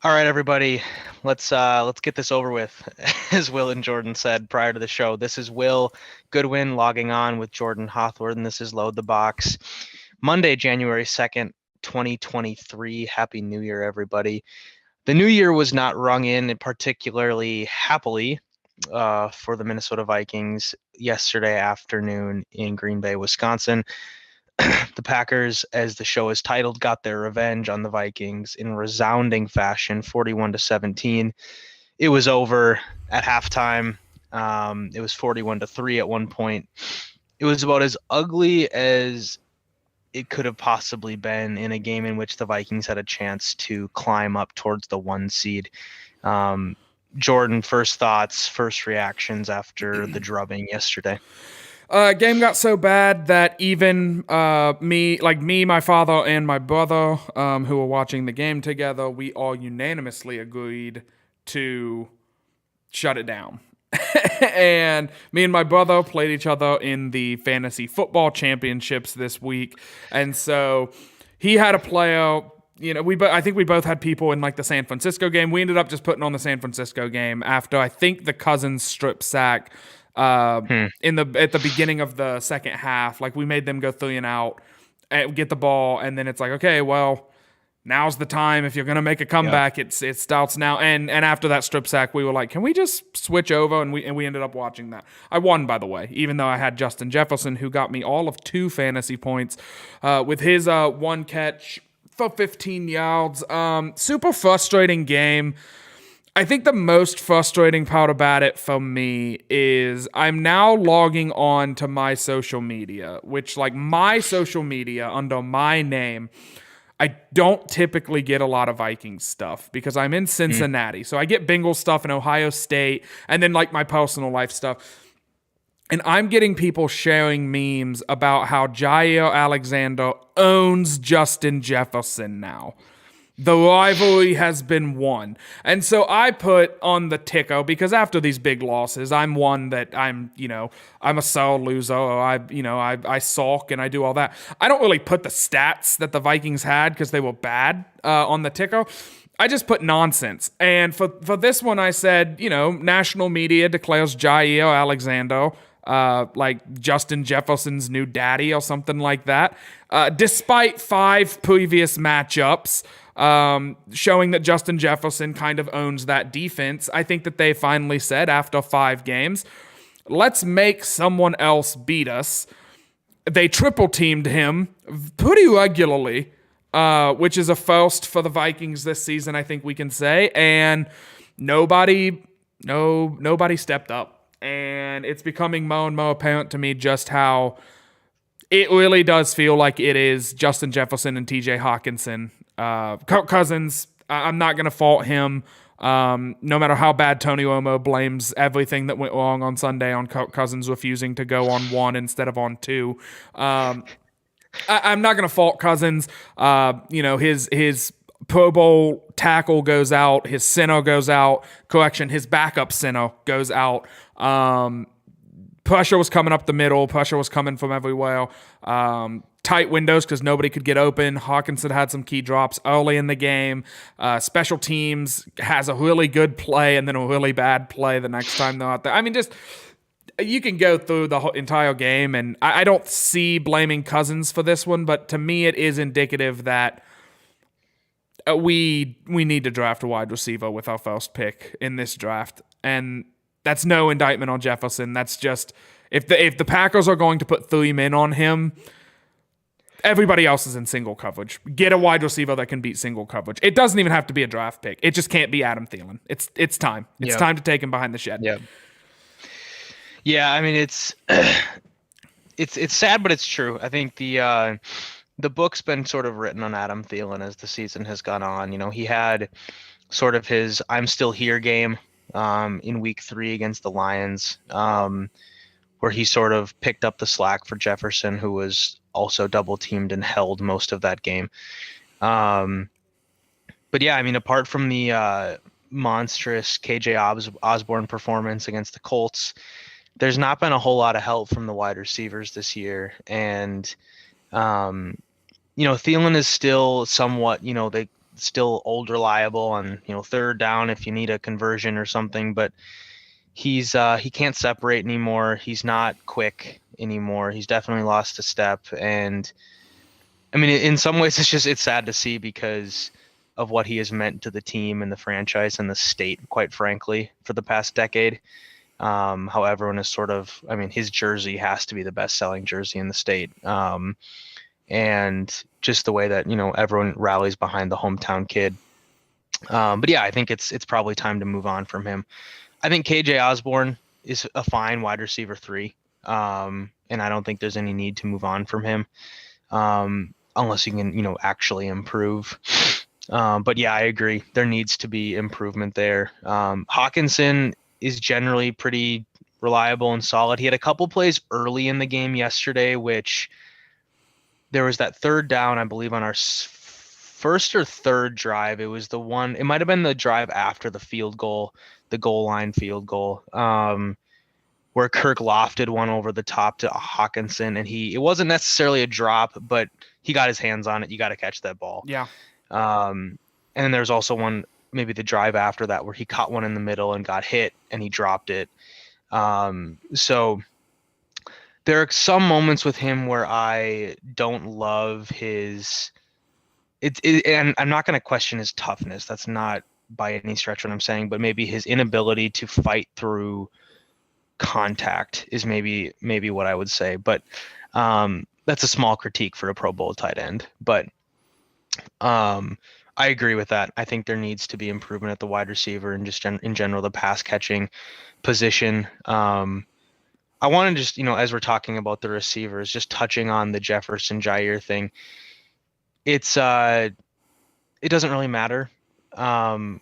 All right, everybody, let's get this over with. As Will and Jordan said prior to the show, this is Will Goodwin logging on with Jordan Hawthorne. This is Load the Box. Monday, January 2nd, 2023. Happy New Year, everybody. The new year was not rung in particularly happily for the Minnesota Vikings yesterday afternoon in Green Bay, Wisconsin. The Packers, as the show is titled, got their revenge on the Vikings in resounding fashion, 41-17. It was over at halftime. It was 41-3 at one point. It was about as ugly as it could have possibly been in a game in which the Vikings had a chance to climb up towards the 1 seed. Um, Jordan, first thoughts, first reactions after the drubbing yesterday. Game got so bad that even me, my father, and my brother, who were watching the game together, we all unanimously agreed to shut it down. And me and my brother played each other in the fantasy football championships this week, and so he had a player. I think we both had people in like the San Francisco game. We ended up just putting on the San Francisco game after I think the Cousins strip sack Hmm. at the beginning of the second half. Like we made them go 3-and-out, and get the ball, and then it's like, okay, well, now's the time. If you're gonna make a Yeah. comeback, it starts now. And after that strip sack, we were like, can we just switch over? And we ended up watching that. I won, by the way, even though I had Justin Jefferson, who got me all of 2 fantasy points with his one catch for 15 yards. Super frustrating game. I think the most frustrating part about it for me is I'm now logging on to my social media, which, like, my social media under my name, I don't typically get a lot of Vikings stuff because I'm in Hmm. Cincinnati. So I get Bengals stuff in Ohio State and then like my personal life stuff. And I'm getting people sharing memes about how Jair Alexander owns Justin Jefferson now. The rivalry has been won. And so I put on the ticker because after these big losses, I'm one that I'm a sore loser, or I sulk and I do all that. I don't really put the stats that the Vikings had because they were bad on the ticker. I just put nonsense. And for this one, I said, national media declares Jair Alexander like Justin Jefferson's new daddy or something like that. Despite 5 previous matchups showing that Justin Jefferson kind of owns that defense, I think that they finally said after 5 games, let's make someone else beat us. They triple teamed him pretty regularly, which is a first for the Vikings this season, I think we can say. And nobody, nobody stepped up, and it's becoming more and more apparent to me just how it really does feel like it is Justin Jefferson and T.J. Hawkinson. Kirk Cousins, I'm not going to fault him. No matter how bad Tony Romo blames everything that went wrong on Sunday on Kirk Cousins refusing to go on 1 instead of on 2. I'm not going to fault Cousins. His Pro Bowl tackle goes out. His center goes out. Correction, his backup center goes out. Pressure was coming up the middle. Pressure was coming from everywhere. Tight windows because nobody could get open. Hawkinson had some key drops early in the game. Special teams has a really good play and then a really bad play the next time they're out there. I mean, just you can go through the whole entire game, and I don't see blaming Cousins for this one, but to me, it is indicative that we need to draft a wide receiver with our first pick in this draft, and that's no indictment on Jefferson. That's just if the Packers are going to put 3 men on him, everybody else is in single coverage. Get a wide receiver that can beat single coverage. It doesn't even have to be a draft pick. It just can't be Adam Thielen. It's time. It's Yeah. time to take him behind the shed. Yeah. Yeah. I mean, it's it's sad, but it's true. I think the book's been sort of written on Adam Thielen as the season has gone on. He had sort of his "I'm still here" game in Week 3 against the Lions, where he sort of picked up the slack for Jefferson, who was also double teamed and held most of that game. Um, but yeah, I mean, apart from the monstrous KJ Osborne performance against the Colts, there's not been a whole lot of help from the wide receivers this year. And, Thielen is still somewhat, still old reliable on, third down if you need a conversion or something, but he can't separate anymore. He's not quick anymore. He's definitely lost a step. And I mean, in some ways it's sad to see because of what he has meant to the team and the franchise and the state, quite frankly, for the past decade. How everyone is his jersey has to be the best selling jersey in the state. And just the way that, everyone rallies behind the hometown kid. But yeah, I think it's probably time to move on from him. I think KJ Osborne is a fine wide receiver 3. And I don't think there's any need to move on from him. Unless you can, actually improve. But yeah, I agree. There needs to be improvement there. Hawkinson is generally pretty reliable and solid. He had a couple plays early in the game yesterday, which there was that third down, I believe, on our first or third drive. It was the one, it might have been the drive after the field goal, the goal line field goal, where Kirk lofted one over the top to Hawkinson, and it wasn't necessarily a drop, but he got his hands on it. You got to catch that ball. Yeah. And then there's also one, maybe the drive after that, where he caught one in the middle and got hit and he dropped it. So there are some moments with him where I don't love his and I'm not going to question his toughness. That's not by any stretch what I'm saying, but maybe his inability to fight through contact is maybe what I would say. But that's a small critique for a Pro Bowl tight end. But I agree with that. I think there needs to be improvement at the wide receiver and just in general the pass catching position. I want to just, as we're talking about the receivers, just touching on the Jefferson Jaire thing. It doesn't really matter what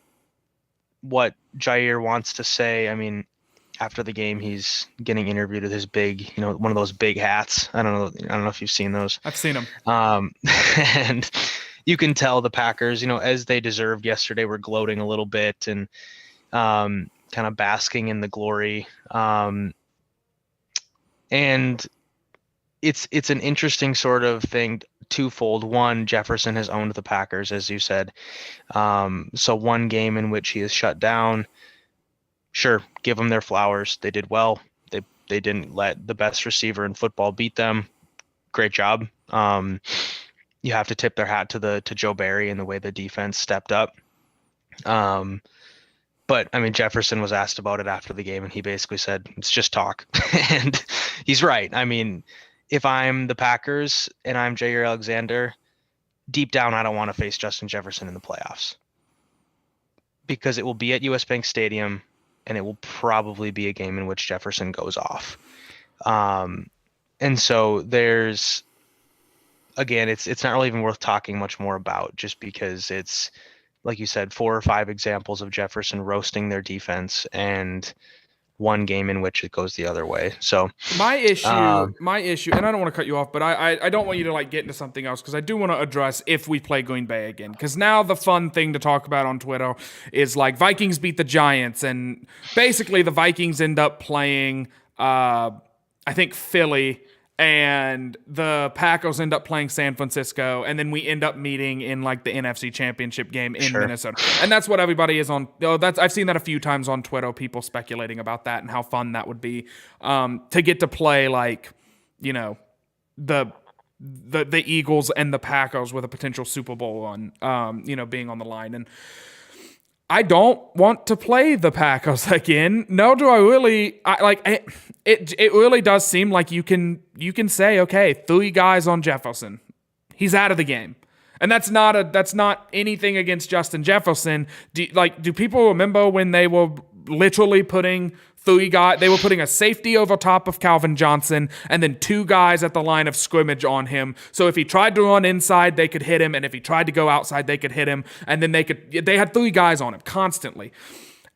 Jaire wants to say. I mean, after the game, he's getting interviewed with his big, one of those big hats. I don't know if you've seen those. I've seen them. And you can tell the Packers, as they deserved yesterday, were gloating a little bit and kind of basking in the glory. And it's an interesting sort of thing, twofold. One, Jefferson has owned the Packers, as you said. So one game in which he is shut down, sure, give them their flowers. They did well. They didn't let the best receiver in football beat them. Great job. You have to tip their hat to Joe Barry and the way the defense stepped up. But I mean, Jefferson was asked about it after the game, and he basically said, "It's just talk," and he's right. I mean, if I'm the Packers and I'm Jaire Alexander, deep down, I don't want to face Justin Jefferson in the playoffs because it will be at US Bank Stadium, and it will probably be a game in which Jefferson goes off. And so there's, again, it's not really even worth talking much more about, just because it's, like you said, 4 or 5 examples of Jefferson roasting their defense and one game in which it goes the other way. So my issue, and I don't want to cut you off, but I don't want you to get into something else, because I do want to address if we play Green Bay again, because now the fun thing to talk about on Twitter is Vikings beat the Giants, and basically the Vikings end up playing I think Philly, and the Packers end up playing San Francisco, and then we end up meeting in the NFC Championship game in Minnesota. And that's what everybody is on. I've seen that a few times on Twitter, people speculating about that and how fun that would be to get to play the Eagles and the Packers with a potential Super Bowl run, being on the line. And I don't want to play the Packers again. No, do I really? It really does seem like you can say, okay, 3 guys on Jefferson, he's out of the game, and that's not anything against Justin Jefferson. Do people remember when they were literally putting 3 guys? They were putting a safety over top of Calvin Johnson, and then 2 guys at the line of scrimmage on him. So if he tried to run inside, they could hit him, and if he tried to go outside, they could hit him. And then they had 3 guys on him constantly.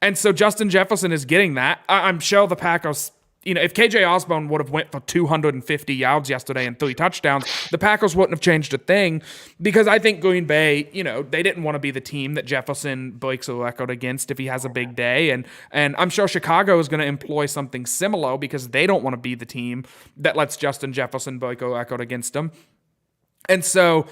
And so Justin Jefferson is getting that. I'm sure the Packers, if KJ Osborne would have went for 250 yards yesterday and 3 touchdowns, the Packers wouldn't have changed a thing, because I think Green Bay, they didn't want to be the team that Jefferson breaks a record against if he has a big day. And I'm sure Chicago is going to employ something similar, because they don't want to be the team that lets Justin Jefferson break a record against them. And so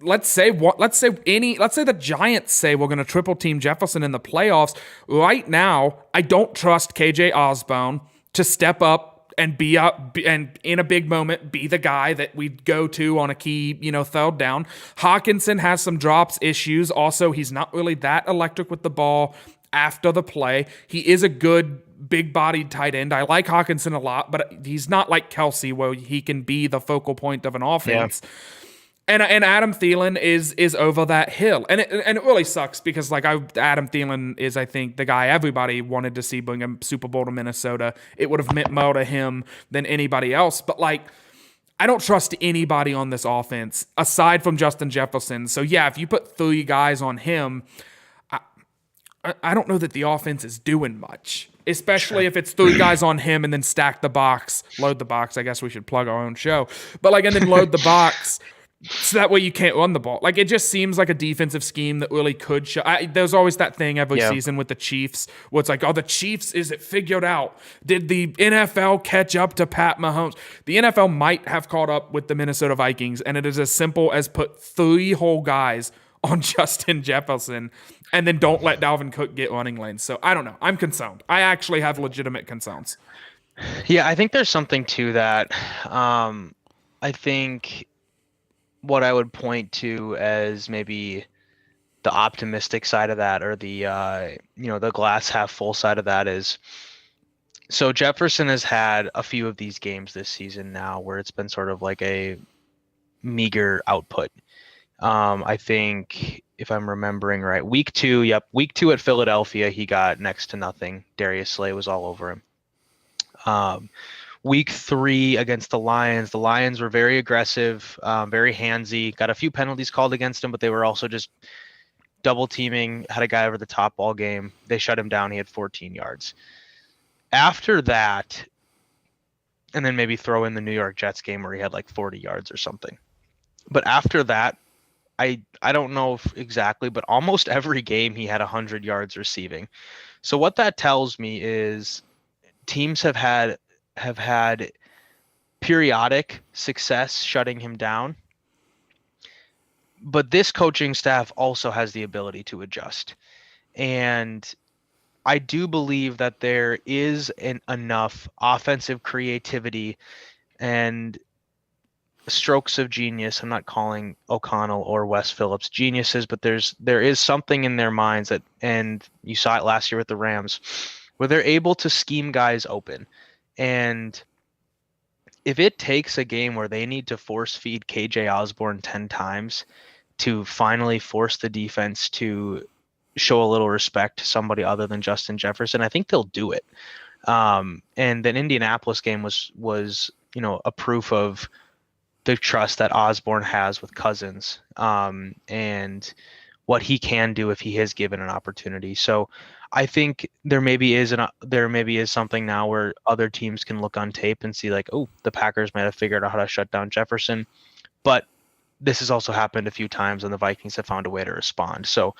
let's say the Giants say we're going to triple team Jefferson in the playoffs. Right now, I don't trust KJ Osborne to step up and be up and in a big moment be the guy that we go to on a key, third down. Hawkinson has some drops issues. Also, he's not really that electric with the ball after the play. He is a good big-bodied tight end. I like Hawkinson a lot, but he's not like Kelsey where he can be the focal point of an offense. Yeah. And Adam Thielen is over that hill. And it really sucks because Adam Thielen is, I think, the guy everybody wanted to see bring a Super Bowl to Minnesota. It would have meant more to him than anybody else. But I don't trust anybody on this offense aside from Justin Jefferson. So yeah, if you put 3 guys on him, I don't know that the offense is doing much, especially if it's 3 guys on him and then stack the box, load the box. I guess we should plug our own show, but and then load the box so that way you can't run the ball. It just seems like a defensive scheme that really could show. There's always that thing every season with the Chiefs where it's the Chiefs, is it figured out? Did the NFL catch up to Pat Mahomes? The NFL might have caught up with the Minnesota Vikings, and it is as simple as put 3 whole guys on Justin Jefferson and then don't let Dalvin Cook get running lanes. So I don't know. I'm concerned. I actually have legitimate concerns. Yeah, I think there's something to that. I think what I would point to as maybe the optimistic side of that, or the the glass half full side of that, is so Jefferson has had a few of these games this season now where it's been sort of like a meager output. I think if I'm remembering right, week 2 at Philadelphia, he got next to nothing. Darius Slay was all over him. Week 3 against the Lions were very aggressive, very handsy, got a few penalties called against him, but they were also just double teaming, had a guy over the top all game. They shut him down. He had 14 yards. After that, and then maybe throw in the New York Jets game where he had 40 yards or something. But after that, I don't know if exactly, but almost every game he had 100 yards receiving. So what that tells me is teams have had periodic success shutting him down. But this coaching staff also has the ability to adjust. And I do believe that there is enough offensive creativity and strokes of genius. I'm not calling O'Connell or Wes Phillips geniuses, but there is something in their minds that, and you saw it last year with the Rams, where they're able to scheme guys open. And if it takes a game where they need to force feed KJ Osborne 10 times to finally force the defense to show a little respect to somebody other than Justin Jefferson, I think they'll do it. And the Indianapolis game was a proof of the trust that Osborne has with Cousins, and what he can do if he is given an opportunity. So I think there maybe is something now where other teams can look on tape and see the Packers might have figured out how to shut down Jefferson, but this has also happened a few times and the Vikings have found a way to respond. So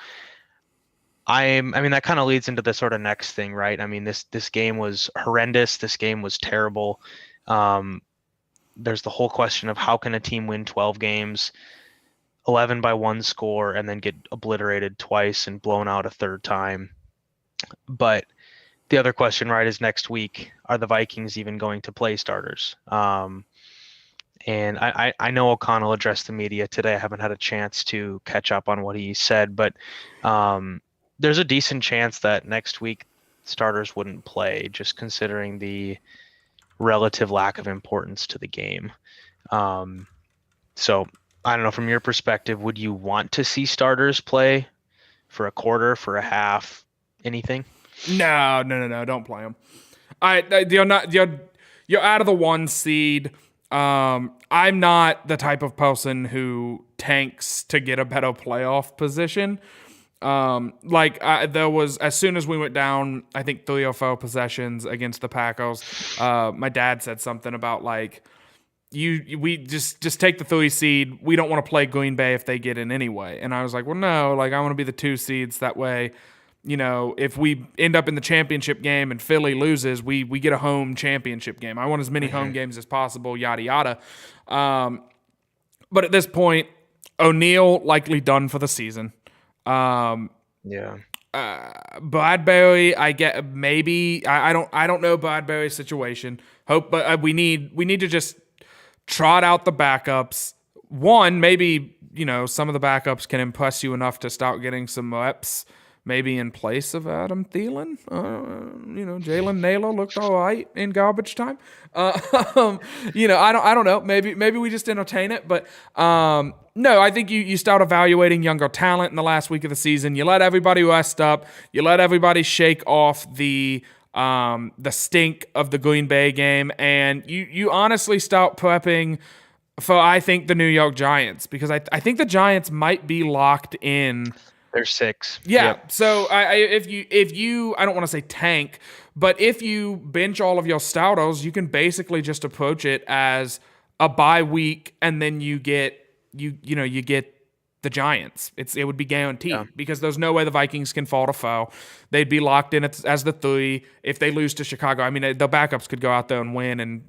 that kind of leads into the sort of next thing, right? This game was horrendous. This game was terrible. There's the whole question of how can a team win 12 games, 11 by 1 score, and then get obliterated twice and blown out a third time. But the other question, right, is next week, are the Vikings even going to play starters? And I know O'Connell addressed the media today. I haven't had a chance to catch up on what he said, but there's a decent chance that next week starters wouldn't play, just considering the relative lack of importance to the game. So I don't know, from your perspective, would you want to see starters play for a quarter, for a half, anything? No, don't play them. You're out of the 1 seed. I'm not the type of person who tanks to get a better playoff position. There was, as soon as we went down, I think 3 or 4 possessions against the Packers, my dad said something about we just take the 3 seed. We don't want to play Green Bay if they get in anyway. And I was like, well, no, I want to be the 2 seeds. That way, if we end up in the championship game and Philly loses, we get a home championship game. I want as many home games as possible, yada, yada. But at this point, O'Neal likely done for the season. Yeah. Bradbury, I get maybe I don't know Bradbury's situation. But we need to just trot out the backups. One, maybe some of the backups can impress you enough to start getting some reps. Maybe in place of Adam Thielen. Jalen Naylor looked all right in garbage time. I don't know. Maybe we just entertain it. But no, I think you start evaluating younger talent in the last week of the season. You let everybody rest up. You let everybody shake off the stink of the Green Bay game, and you honestly start prepping for, I think, the New York Giants, because I think the Giants might be locked in. They're 6. Yeah. Yep. So if you I don't want to say tank, but if you bench all of your starters, you can basically just approach it as a bye week, and then you get the Giants. It would be guaranteed, because there's no way the Vikings can fall to foul. They'd be locked in as the 3. If they lose to Chicago, I mean, the backups could go out there and win, and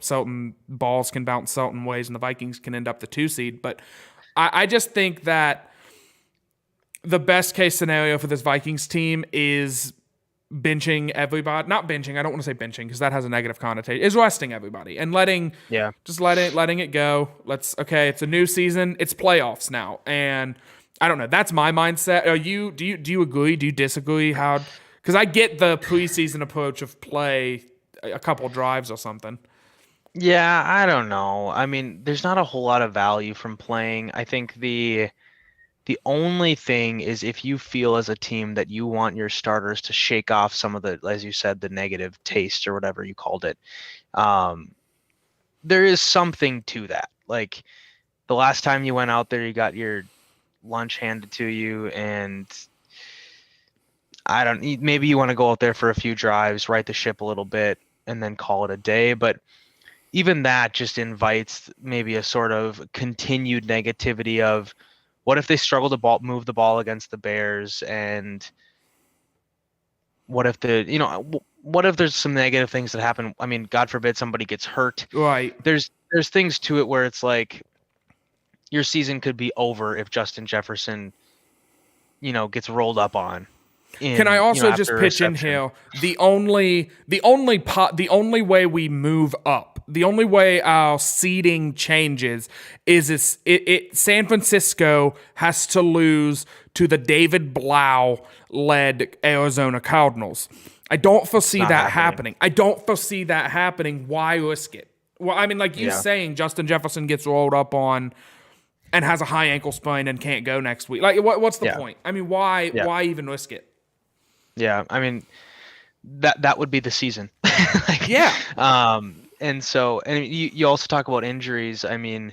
certain balls can bounce certain ways, and the Vikings can end up the 2 seed. But I just think that the best case scenario for this Vikings team is benching everybody. Not benching. I don't want to say benching, because that has a negative connotation. Is resting everybody and letting it go. It's a new season. It's playoffs now, and I don't know. That's my mindset. Do you agree? Do you disagree? Because I get the preseason approach of play a couple drives or something. Yeah, I don't know. I mean, there's not a whole lot of value from playing. I think the only thing is, if you feel as a team that you want your starters to shake off some of the, as you said, the negative taste or whatever you called it, there is something to that. Like, the last time you went out there, you got your lunch handed to you, and maybe you want to go out there for a few drives, right the ship a little bit, and then call it a day. But even that just invites maybe a sort of continued negativity of, what if they struggle to move the ball against the Bears, and what if there's some negative things that happen? I mean, God forbid somebody gets hurt. Right. There's things to it where it's like, your season could be over if Justin Jefferson, gets rolled up on. Can I also just pitch in here? The only way we move up, the only way our seeding changes is San Francisco has to lose to the David Blau led Arizona Cardinals. I don't foresee that happening. Why risk it? Well, I mean, like you saying, Justin Jefferson gets rolled up on and has a high ankle sprain and can't go next week. Like, what's the point? I mean, why even risk it? Yeah, I mean, that would be the season. And you also talk about injuries. I mean,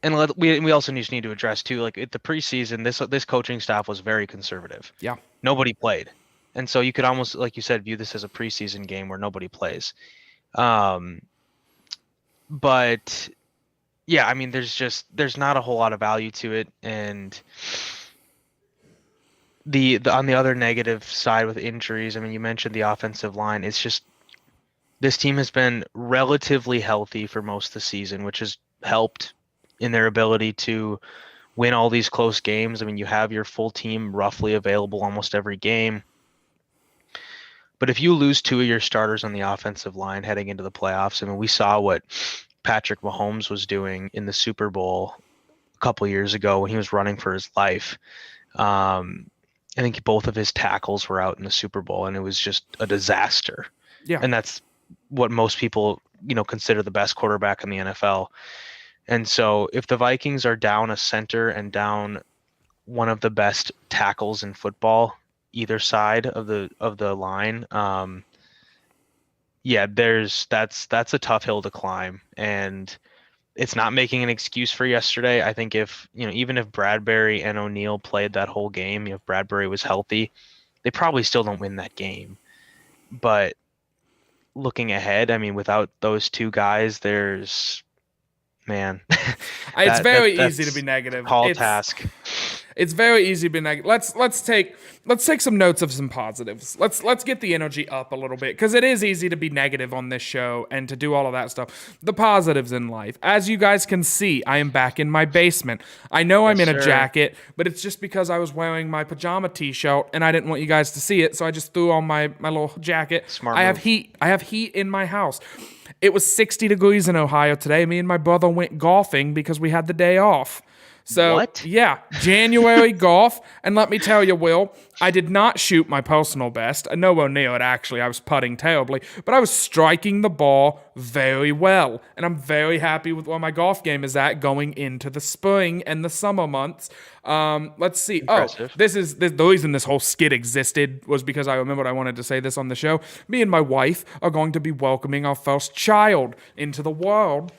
and we also just need to address too, like, at the preseason, this coaching staff was very conservative. Yeah, nobody played, and so you could almost, like you said, view this as a preseason game where nobody plays. But yeah, I mean, there's not a whole lot of value to it, and the on the other negative side with injuries, I mean, you mentioned the offensive line. It's just, this team has been relatively healthy for most of the season, which has helped in their ability to win all these close games. I mean, you have your full team roughly available almost every game. But if you lose 2 of your starters on the offensive line heading into the playoffs, I mean, we saw what Patrick Mahomes was doing in the Super Bowl a couple years ago when he was running for his life. I think both of his tackles were out in the Super Bowl, and it was just a disaster. Yeah. And that's what most people, consider the best quarterback in the NFL. And so if the Vikings are down a center and down one of the best tackles in football, either side of the line, that's a tough hill to climb. And it's not making an excuse for yesterday. I think even if Bradbury and O'Neal played that whole game, if Bradbury was healthy, they probably still don't win that game. But looking ahead, I mean, without those 2 guys, it's very easy to be negative. Tall task. It's very easy to be negative. Let's take some notes of some positives. Let's get the energy up a little bit because it is easy to be negative on this show and to do all of that stuff. The positives in life, as you guys can see, I am back in my basement. I know I'm in a jacket, but it's just because I was wearing my pajama t-shirt and I didn't want you guys to see it, so I just threw on my little jacket. Smart I move. have heat. I have heat in my house. It was 60 degrees in Ohio today. Me and my brother went golfing because we had the day off. So, What? yeah, January golf. And let me tell you, Will, I did not shoot my personal best. Nowhere near it, actually. I was putting terribly. But I was striking the ball very well. And I'm very happy with where my golf game is at going into the spring and the summer months. Let's see. Impressive. Oh, the reason this whole skit existed was because I remembered I wanted to say this on the show. Me and my wife are going to be welcoming our first child into the world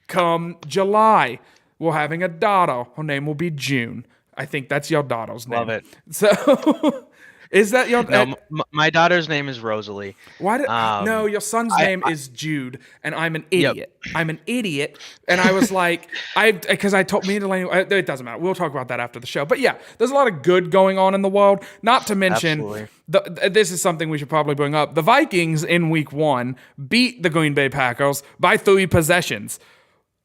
come July. We're having a daughter. Her name will be June. I think that's your daughter's name. Love it. So, is that your? No, my daughter's name is Rosalie. Why did no? Your son's name is Jude, and I'm an idiot. I'm an idiot, and I was like, because I told me and Delaney. It doesn't matter. We'll talk about that after the show. But yeah, there's a lot of good going on in the world. Not to mention, this is something we should probably bring up. The Vikings in Week 1 beat the Green Bay Packers by 3 possessions.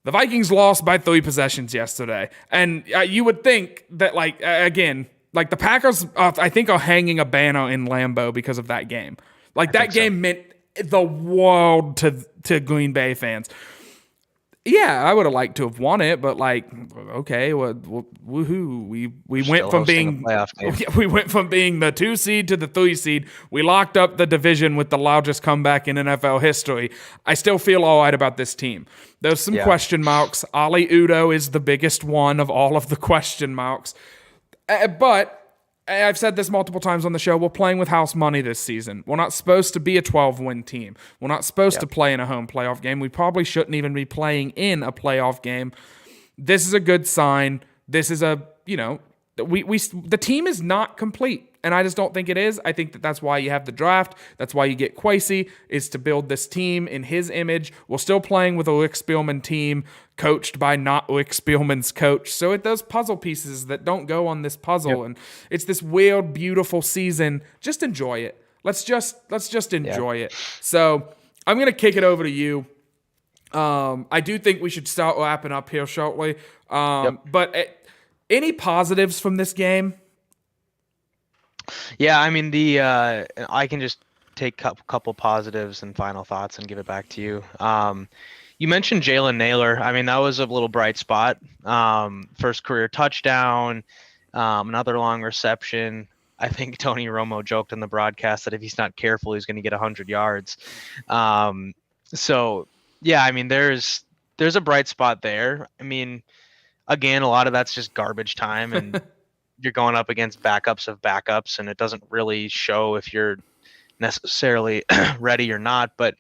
The Vikings lost by 3 possessions yesterday. And you would think that, again, the Packers, I think, are hanging a banner in Lambeau because of that game. That game meant the world to Green Bay fans. Yeah, I would have liked to have won it, but okay, woohoo! We went from being the 2 seed to the 3 seed. We locked up the division with the largest comeback in NFL history. I still feel all right about this team. There's some question marks. Ali Udo is the biggest one of all of the question marks, but I've said this multiple times on the show. We're playing with house money this season. We're not supposed to be a 12-win team. We're not supposed to play in a home playoff game. We probably shouldn't even be playing in a playoff game. This is a good sign. This is the team is not complete, and I just don't think it is. I think that's why you have the draft. That's why you get Kwesi, is to build this team in his image. We're still playing with a Rick Spielman team coached by not Rick Spielman's coach. So it does puzzle pieces that don't go on this puzzle, and it's this weird, beautiful season. Just enjoy it. Let's just enjoy it. So I'm gonna kick it over to you. I do think we should start wrapping up here shortly. But any positives from this game? Yeah, I mean I can just take a couple positives and final thoughts and give it back to you. You mentioned Jalen Naylor. I mean, that was a little bright spot. First career touchdown, another long reception. I think Tony Romo joked on the broadcast that if he's not careful, he's going to get 100 yards. So yeah, I mean, there's a bright spot there. I mean, again, a lot of that's just garbage time, and you're going up against backups of backups, and it doesn't really show if you're necessarily ready or not. But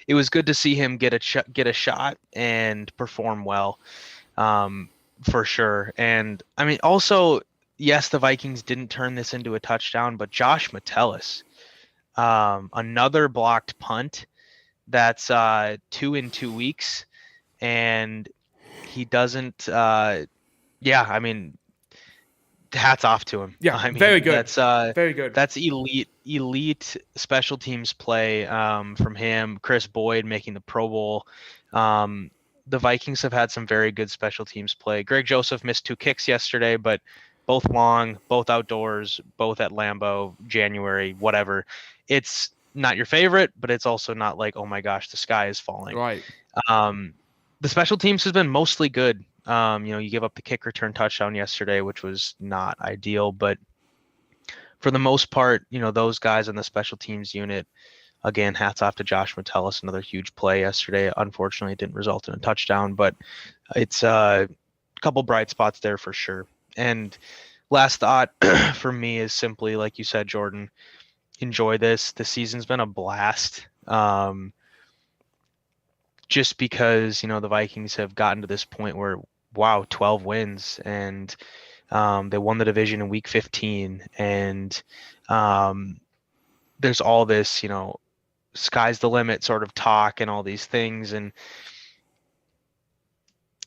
it was good to see him get a shot and perform well, for sure. And I mean, also, yes, the Vikings didn't turn this into a touchdown, but Josh Metellus, another blocked punt. That's 2 in 2 weeks, and he doesn't. I mean, hats off to him. Yeah, I mean, very good. That's very good. That's elite special teams play from him. Chris Boyd making the Pro Bowl. The Vikings have had some very good special teams play. Greg Joseph missed 2 kicks yesterday, but both long, both outdoors, both at Lambeau, January, whatever. It's not your favorite, but it's also not like, oh my gosh, the sky is falling. Right. The special teams has been mostly good. You give up the kick return touchdown yesterday, which was not ideal, but for the most part, those guys in the special teams unit, again, hats off to Josh Metellus, another huge play yesterday. Unfortunately, it didn't result in a touchdown, but it's a couple bright spots there for sure. And last thought for me is simply, like you said, Jordan, enjoy this. The season's been a blast. Just because, the Vikings have gotten to this point where, wow, 12 wins, and they won the division in week 15. And there's all this, sky's the limit sort of talk and all these things. And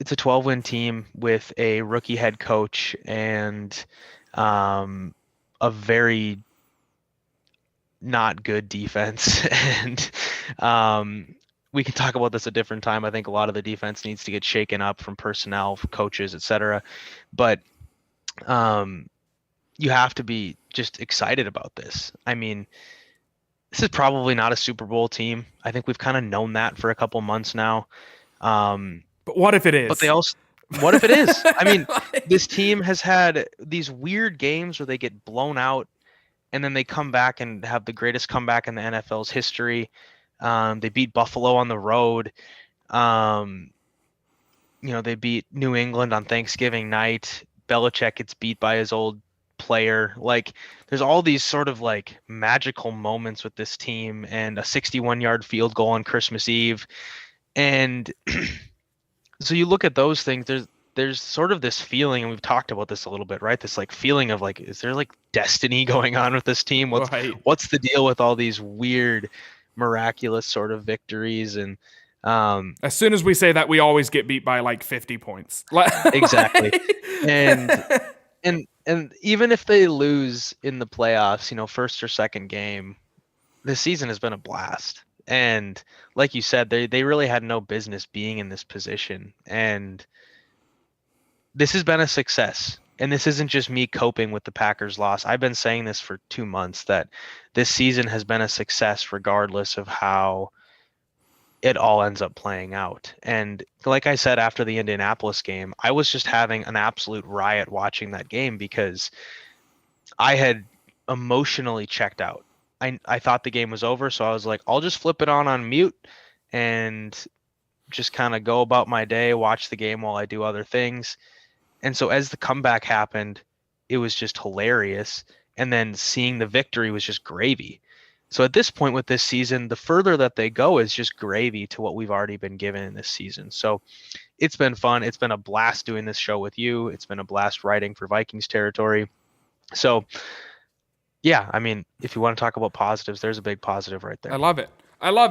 it's a 12-win team with a rookie head coach and a very not good defense. And we can talk about this a different time. I think a lot of the defense needs to get shaken up from personnel, coaches, etc. But you have to be just excited about this. I mean, this is probably not a Super Bowl team. I think we've kind of known that for a couple months now. But what if it is? But they also, what if it is? I mean, this team has had these weird games where they get blown out and then they come back and have the greatest comeback in the NFL's history. They beat Buffalo on the road. They beat New England on Thanksgiving night. Belichick gets beat by his old player. Like, there's all these sort of like magical moments with this team, and a 61-yard field goal on Christmas Eve. And so you look at those things, there's sort of this feeling, and we've talked about this a little bit, right? This like feeling of like, is there like destiny going on with this team? What's the deal with all these weird, miraculous sort of victories? And as soon as we say that, we always get beat by like 50 points. Exactly. And even if they lose in the playoffs, first or second game, this season has been a blast. And like you said, they really had no business being in this position. And this has been a success. And this isn't just me coping with the Packers loss. I've been saying this for 2 months, that this season has been a success regardless of how it all ends up playing out. And like I said, after the Indianapolis game, I was just having an absolute riot watching that game because I had emotionally checked out. I thought the game was over, so I was like, I'll just flip it on mute and just kind of go about my day, watch the game while I do other things. And so as the comeback happened, it was just hilarious. And then seeing the victory was just gravy. So at this point with this season, the further that they go is just gravy to what we've already been given in this season. So it's been fun. It's been a blast doing this show with you. It's been a blast writing for Vikings Territory. So yeah, I mean, if you want to talk about positives, there's a big positive right there. I love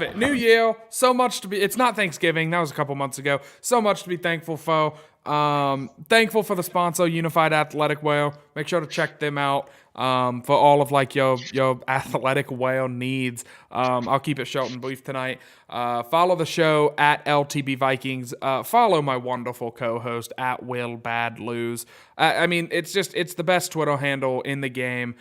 it. New year, so much to be. It's not Thanksgiving. That was a couple months ago. So much to be thankful for. Thankful for the sponsor, Unified Athletic Wear. Make sure to check them out for all of like your athletic wear needs. I'll keep it short and brief tonight. Follow the show at LTB Vikings. Follow my wonderful co-host at Will Bad Lose. I mean, it's the best Twitter handle in the game.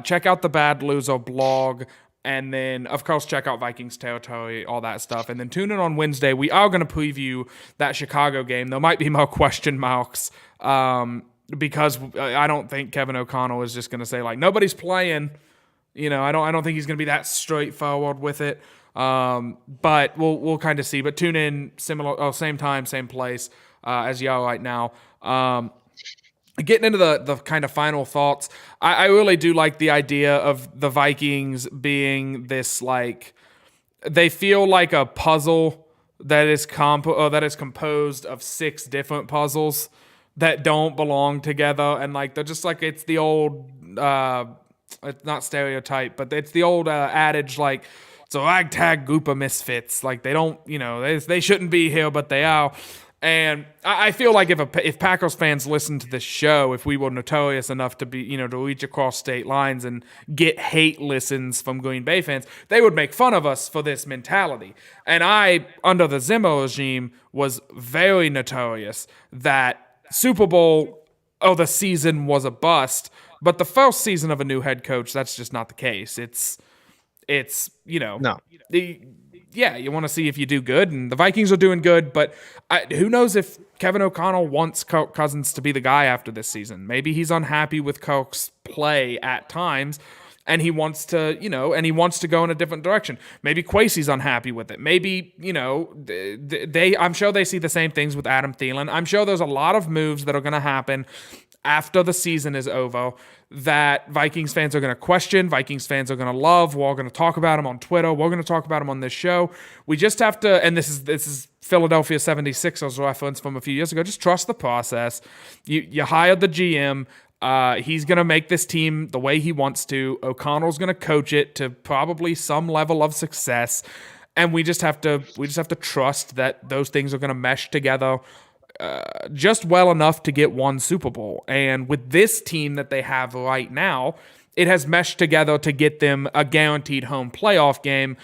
Check out the Bad Loser blog. And then, of course, check out Vikings Territory, all that stuff. And then tune in on Wednesday. We are going to preview that Chicago game. There might be more question marks because I don't think Kevin O'Connell is just going to say, like, nobody's playing. I don't think he's going to be that straightforward with it. But we'll kind of see. But tune in same time, same place as y'all right now. Getting into the kind of final thoughts, I really do like the idea of the Vikings being this, like, they feel like a puzzle that is composed of 6 different puzzles that don't belong together, and like they're just like, it's the old it's not stereotype, but it's the old adage, like, it's a ragtag group of misfits, like they don't, they shouldn't be here, but they are. And I feel like if Packers fans listened to this show, if we were notorious enough to be, to reach across state lines and get hate listens from Green Bay fans, they would make fun of us for this mentality. And I, under the Zimmer regime, was very notorious that Super Bowl, the season was a bust. But the first season of a new head coach, that's just not the case. It's No. Yeah, you want to see if you do good, and the Vikings are doing good, but who knows if Kevin O'Connell wants Kirk Cousins to be the guy after this season. Maybe he's unhappy with Kirk's play at times, and he wants to, go in a different direction. Maybe Kwesi's unhappy with it. Maybe, I'm sure they see the same things with Adam Thielen. I'm sure there's a lot of moves that are going to happen after the season is over that Vikings fans are going to question, Vikings fans are going to love. We're all going to talk about them on Twitter. We're going to talk about them on this show. We just have to, and this is Philadelphia 76ers reference from a few years ago, just trust the process. You hired the GM. He's going to make this team the way he wants to. O'Connell's going to coach it to probably some level of success. And we just have to trust that those things are going to mesh together just well enough to get one Super Bowl. And with this team that they have right now, it has meshed together to get them a guaranteed home playoff game,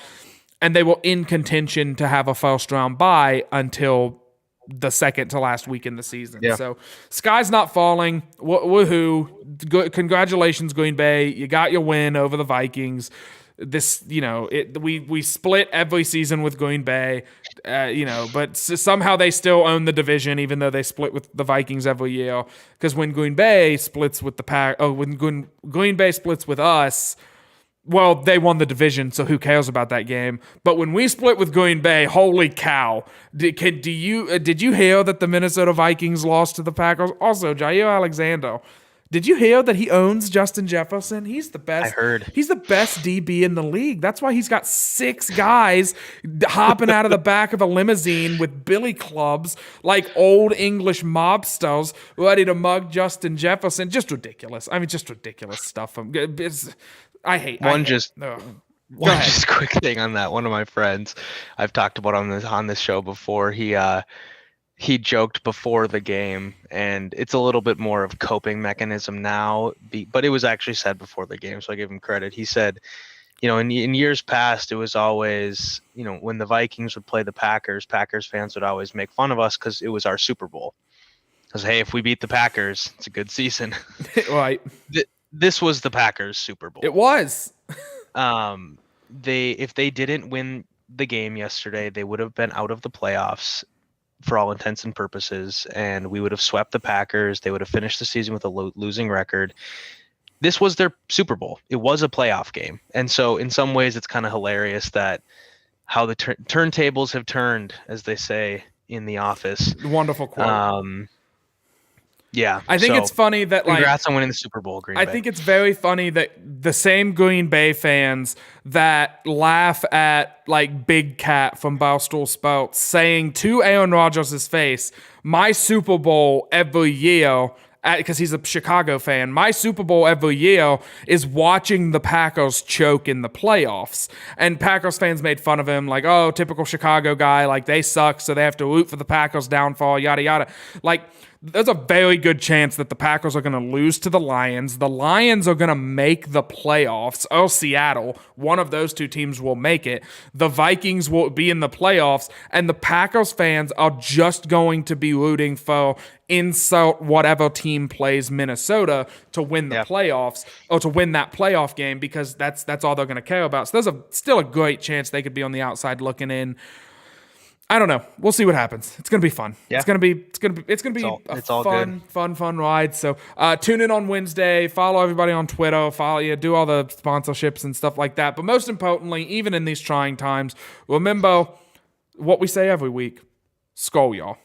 and they were in contention to have a first-round bye until the second to last week in the season. Yeah. So sky's not falling. Woohoo. Congratulations, Green Bay. You got your win over the Vikings. This, we split every season with Green Bay, but somehow they still own the division, even though they split with the Vikings every year. Because when Green Bay splits with when Green Bay splits with us, well, they won the division, so who cares about that game? But when we split with Green Bay, holy cow! Did you hear that the Minnesota Vikings lost to the Packers? Also, Jair Alexander. Did you hear that he owns Justin Jefferson? He's the best. I heard. He's the best DB in the league. That's why he's got 6 guys hopping out of the back of a limousine with billy clubs like old English mobsters ready to mug Justin Jefferson. Just ridiculous. I mean, just ridiculous stuff. I hate One just quick thing on that. One of my friends I've talked about on this show before, he joked before the game, and it's a little bit more of coping mechanism now, but it was actually said before the game, so I give him credit. He said, in years past, it was always, when the Vikings would play the Packers fans would always make fun of us because it was our Super Bowl. Because, hey, if we beat the Packers, it's a good season. Right. This was the Packers Super Bowl. It was. If they didn't win the game yesterday, they would have been out of the playoffs for all intents and purposes, and we would have swept the Packers. They would have finished the season with a losing record. This was their Super Bowl. It was a playoff game. And so in some ways it's kind of hilarious that how the turntables have turned, as they say in The Office. Wonderful quote. Yeah. I think it's funny that congrats on winning the Super Bowl, Green Bay. I think it's very funny that the same Green Bay fans that laugh at Big Cat from Barstool Sports saying to Aaron Rodgers' face, my Super Bowl every year, because he's a Chicago fan, my Super Bowl every year is watching the Packers choke in the playoffs. And Packers fans made fun of him, oh, typical Chicago guy, they suck, so they have to root for the Packers' downfall, yada, yada. There's a very good chance that the Packers are going to lose to the Lions. The Lions are going to make the playoffs, or Seattle. One of those two teams will make it. The Vikings will be in the playoffs, and the Packers fans are just going to be rooting for insult whatever team plays Minnesota to win the playoffs, or to win that playoff game, because that's all they're going to care about. So there's still a great chance they could be on the outside looking in. I don't know. We'll see what happens. It's gonna be fun. Yeah. It's gonna be a fun ride. So tune in on Wednesday. Follow everybody on Twitter. Do all the sponsorships and stuff like that. But most importantly, even in these trying times, remember what we say every week: Skol, y'all.